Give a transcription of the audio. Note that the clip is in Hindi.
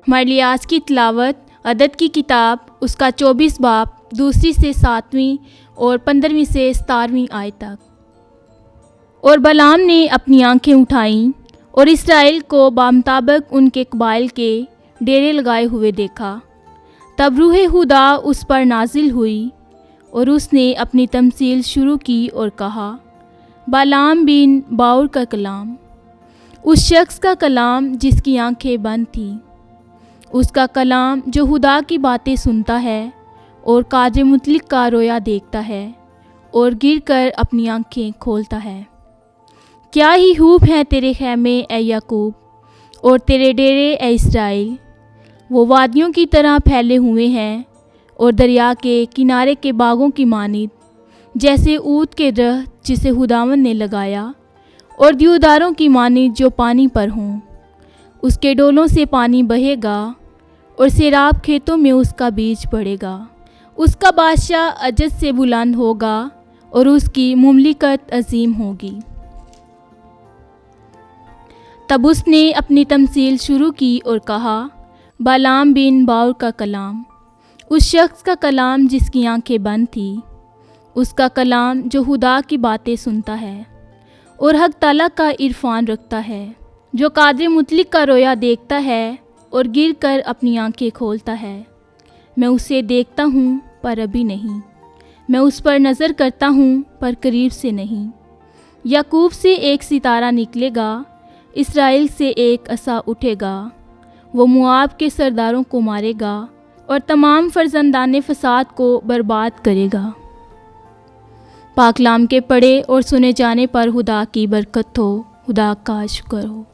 हमारे लिए आज की तिलावत अदद की किताब उसका 24 बाब 2 से 7 और 15 से 17 आयत तक। और बलाम ने अपनी आंखें उठाईं और इसराइल को बामुताबिक उनके कबाइल के डेरे लगाए हुए देखा। तब रूह खुदा उस पर नाजिल हुई और उसने अपनी तमसील शुरू की और कहा, बालाम बिन बाउर का कलाम, उस शख्स का कलाम जिसकी आंखें बंद थीं, उसका कलाम जो खुदा की बातें सुनता है और कादिर मुतलिक का रोया देखता है और गिर कर अपनी आंखें खोलता है। क्या ही खूब हैं तेरे खैमे ए याकूब और तेरे डेरे ए इसराइल। वो वादियों की तरह फैले हुए हैं और दरिया के किनारे के बागों की मानिद, जैसे ऊद के दरख्त जिसे खुदावन ने लगाया, और देवदारों की मानिद जो पानी पर हों। उसके डोलों से पानी बहेगा और सैराब खेतों में उसका बीज पड़ेगा। उसका बादशाह अजद से बुलंद होगा और उसकी मुमलिकत अजीम होगी। तब उसने अपनी तमसील शुरू की और कहा, बालाम बिन बाउर का कलाम, उस शख्स का कलाम जिसकी आंखें बंद थी, उसका कलाम जो खुदा की बातें सुनता है और हक ताला का इरफान रखता है, जो कादिर मुतलिक का रोया देखता है और गिर कर अपनी आंखें खोलता है। मैं उसे देखता हूँ पर अभी नहीं, मैं उस पर नज़र करता हूँ पर करीब से नहीं। याकूब से एक सितारा निकलेगा, इसराइल से एक असा उठेगा। वो मुआब के सरदारों को मारेगा और तमाम फर्जंदाने फसाद को बर्बाद करेगा। पाकलाम के पढ़े और सुने जाने पर खुदा की बरकत हो। खुदा का शुक्र हो।